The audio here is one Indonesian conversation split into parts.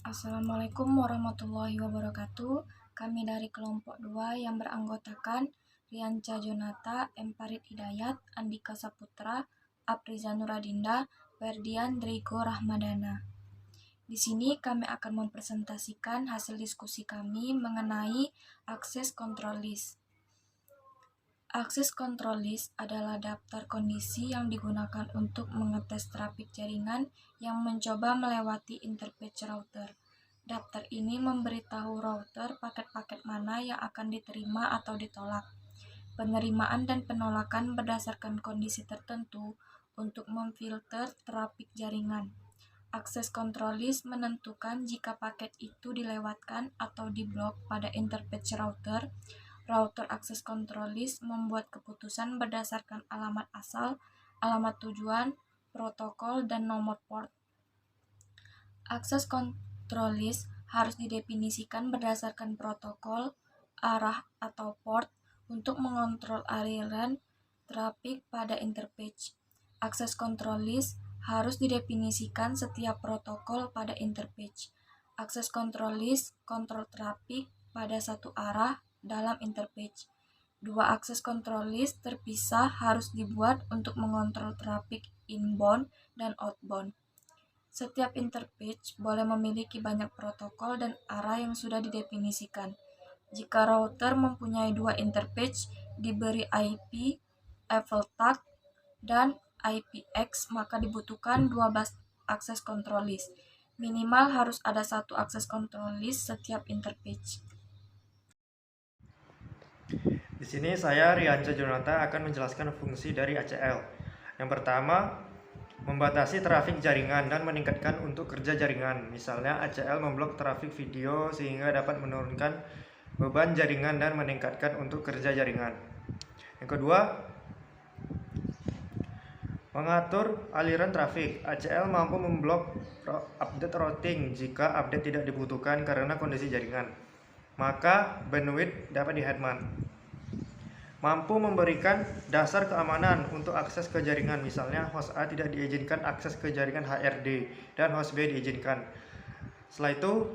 Assalamualaikum warahmatullahi wabarakatuh. Kami dari kelompok 2 yang beranggotakan Rianca Jonata, M. Farid Hidayat, Andika Saputra, Apriza Nuradinda, Ferdian Drigo Rahmadana. Di sini kami akan mempresentasikan hasil diskusi kami mengenai akses control list. Akses control list adalah daftar kondisi yang digunakan untuk mengetes trafik jaringan yang mencoba melewati interface router. Daftar ini memberitahu router paket-paket mana yang akan diterima atau ditolak. Penerimaan dan penolakan berdasarkan kondisi tertentu untuk memfilter trafik jaringan. Akses control list menentukan jika paket itu dilewatkan atau diblok pada interface router. Router akses control list membuat keputusan berdasarkan alamat asal, alamat tujuan, protokol, dan nomor port. Akses control list harus didefinisikan berdasarkan protokol, arah, atau port untuk mengontrol aliran trafik pada interface. Akses control list harus didefinisikan setiap protokol pada interface. Akses control list kontrol trafik pada satu arah dalam interface. Dua akses control list terpisah harus dibuat untuk mengontrol trafik inbound dan outbound. Setiap interface boleh memiliki banyak protokol dan arah yang sudah didefinisikan. Jika router mempunyai dua interface diberi IP, level tag, dan IPX, maka dibutuhkan 12 akses control list. Minimal harus ada satu akses control list setiap interface. Di sini saya Rianca Jonata akan menjelaskan fungsi dari ACL. Yang pertama, membatasi trafik jaringan dan meningkatkan untuk kerja jaringan. Misalnya ACL memblok trafik video sehingga dapat menurunkan beban jaringan dan meningkatkan untuk kerja jaringan. Yang kedua, mengatur aliran trafik. ACL mampu memblok update routing jika update tidak dibutuhkan karena kondisi jaringan. Maka bandwidth dapat dihemat. Mampu memberikan dasar keamanan untuk akses ke jaringan, misalnya host A tidak diizinkan akses ke jaringan HRD dan host B diizinkan. Setelah itu,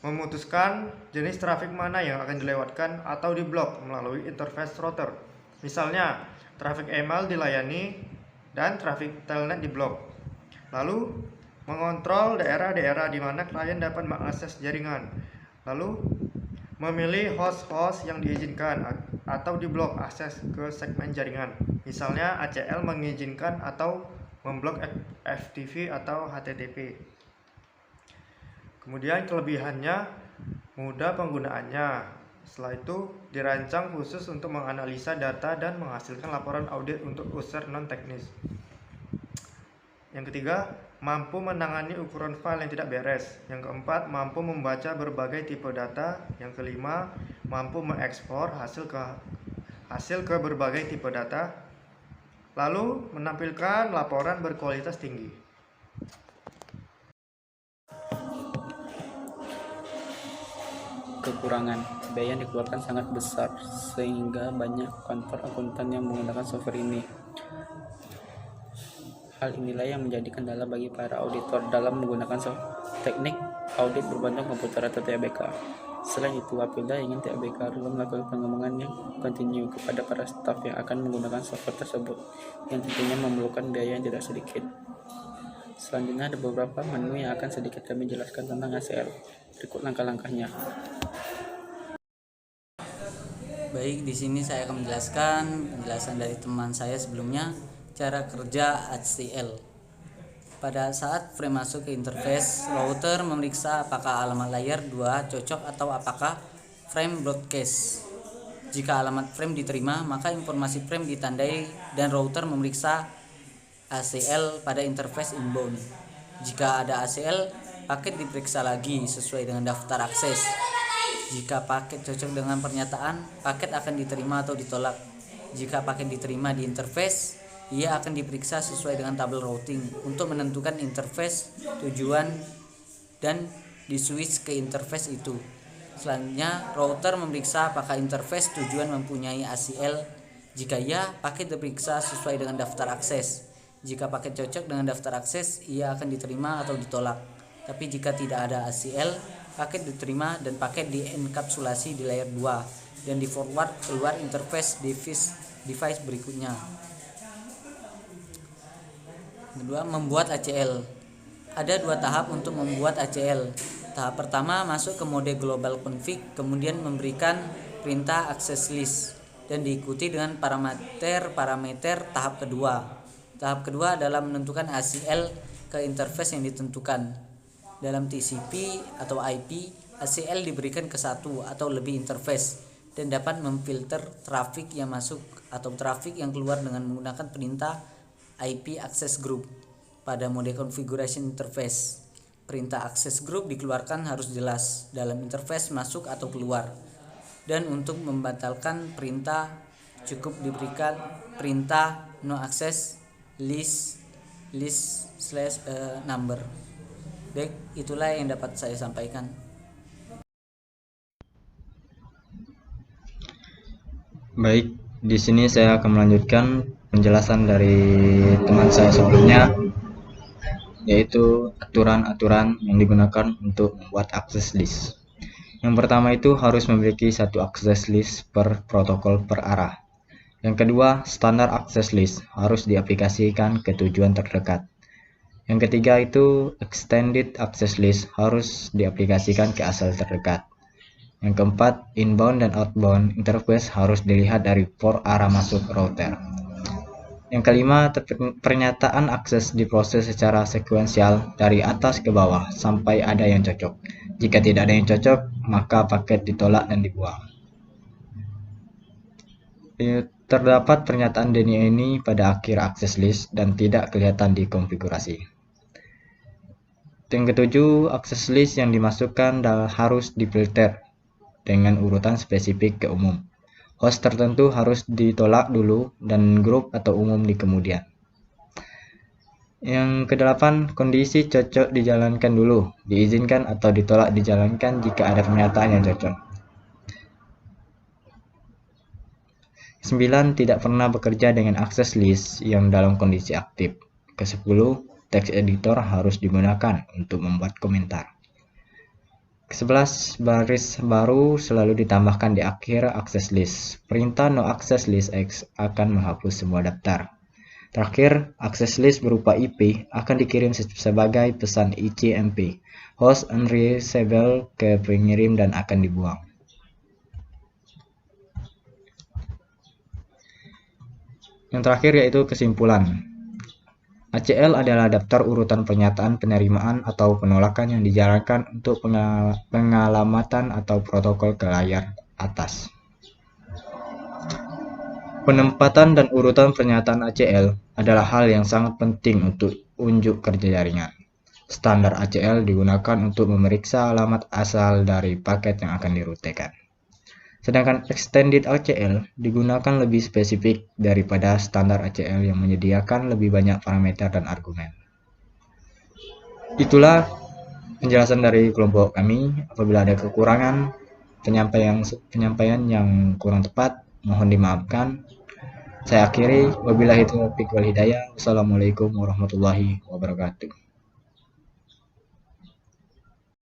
memutuskan jenis trafik mana yang akan dilewatkan atau diblok melalui interface router. Misalnya, trafik email dilayani dan trafik telnet diblok. Lalu, mengontrol daerah-daerah di mana klien dapat mengakses jaringan. Lalu, memilih host-host yang diizinkan atau diblok akses ke segmen jaringan. Misalnya ACL mengizinkan atau memblok FTP atau HTTP. Kemudian kelebihannya mudah penggunaannya. Setelah itu dirancang khusus untuk menganalisa data dan menghasilkan laporan audit untuk user non-teknis. Yang ketiga, mampu menangani ukuran file yang tidak beres. Yang keempat, mampu membaca berbagai tipe data. Yang kelima, mampu mengekspor hasil ke berbagai tipe data. Lalu menampilkan laporan berkualitas tinggi. Kekurangan biaya yang dikeluarkan sangat besar sehingga banyak kantor akuntan yang menggunakan software ini. Hal inilah yang menjadi kendala bagi para auditor dalam menggunakan teknik audit berbentuk komputer atau TABK. Selain itu, apabila ingin TABK harus melakukan pengembangan yang kontinu kepada para staf yang akan menggunakan software tersebut, yang tentunya memerlukan biaya yang tidak sedikit. Selanjutnya ada beberapa menu yang akan sedikit kami jelaskan tentang ACL. Berikut langkah-langkahnya. Baik, di sini saya akan menjelaskan penjelasan dari teman saya sebelumnya cara kerja ACL. Pada saat frame masuk ke interface, router memeriksa apakah alamat layar 2 cocok atau apakah frame broadcast. Jika alamat frame diterima, maka informasi frame ditandai dan router memeriksa ACL pada interface inbound. Jika ada ACL, paket diperiksa lagi sesuai dengan daftar akses. Jika paket cocok dengan pernyataan, paket akan diterima atau ditolak. Jika paket diterima di interface, ia akan diperiksa sesuai dengan tabel routing untuk menentukan interface tujuan dan di-switch ke interface itu. Selanjutnya, router memeriksa apakah interface tujuan mempunyai ACL. Jika ya, paket diperiksa sesuai dengan daftar akses. Jika paket cocok dengan daftar akses, ia akan diterima atau ditolak. Tapi jika tidak ada ACL, paket diterima dan paket dienkapsulasi di layer 2 dan di forward keluar interface device berikutnya. Kedua, membuat ACL. Ada 2 tahap untuk membuat ACL. Tahap pertama masuk ke mode global config, kemudian memberikan perintah access list dan diikuti dengan parameter tahap kedua. Tahap kedua adalah menentukan ACL ke interface yang ditentukan. Dalam TCP atau IP, ACL diberikan ke satu atau lebih interface dan dapat memfilter trafik yang masuk atau trafik yang keluar dengan menggunakan perintah IP access group. Pada mode configuration interface, perintah access group dikeluarkan harus jelas dalam interface masuk atau keluar. Dan untuk membatalkan perintah cukup diberikan perintah no access list /number. Baik, itulah yang dapat saya sampaikan. Baik, di sini saya akan melanjutkan penjelasan dari teman saya sebelumnya, yaitu aturan-aturan yang digunakan untuk membuat access list. Yang pertama itu harus memiliki satu access list per protokol per arah. Yang kedua, standar access list harus diaplikasikan ke tujuan terdekat. Yang ketiga itu extended access list harus diaplikasikan ke asal terdekat. Yang keempat, inbound dan outbound interface harus dilihat dari port arah masuk router. Yang kelima, pernyataan akses diproses secara sekuensial dari atas ke bawah sampai ada yang cocok. Jika tidak ada yang cocok, maka paket ditolak dan dibuang. Terdapat pernyataan denial ini pada akhir access list dan tidak kelihatan di konfigurasi. Yang ketujuh, access list yang dimasukkan harus difilter dengan urutan spesifik ke umum. Host tertentu harus ditolak dulu dan grup atau umum di kemudian. Yang kedelapan, kondisi cocok dijalankan dulu, diizinkan atau ditolak dijalankan jika ada pernyataan yang cocok. 9. Tidak pernah bekerja dengan access list yang dalam kondisi aktif. Ke-10, text editor harus digunakan untuk membuat komentar. Ke-11, baris baru selalu ditambahkan di akhir access list. Perintah no access list X akan menghapus semua daftar. Terakhir, access list berupa IP akan dikirim sebagai pesan ICMP, host unreachable ke pengirim dan akan dibuang. Yang terakhir yaitu kesimpulan. ACL adalah daftar urutan pernyataan penerimaan atau penolakan yang dijalankan untuk pengalamatan atau protokol ke layar atas. Penempatan dan urutan pernyataan ACL adalah hal yang sangat penting untuk unjuk kerja jaringan. Standar ACL digunakan untuk memeriksa alamat asal dari paket yang akan dirutekan. Sedangkan extended ACL digunakan lebih spesifik daripada standar ACL yang menyediakan lebih banyak parameter dan argumen. Itulah penjelasan dari kelompok kami. Apabila ada kekurangan penyampaian yang kurang tepat, mohon dimaafkan. Saya akhiri, wabillahi taufiq wal hidayah. Wassalamualaikum warahmatullahi wabarakatuh.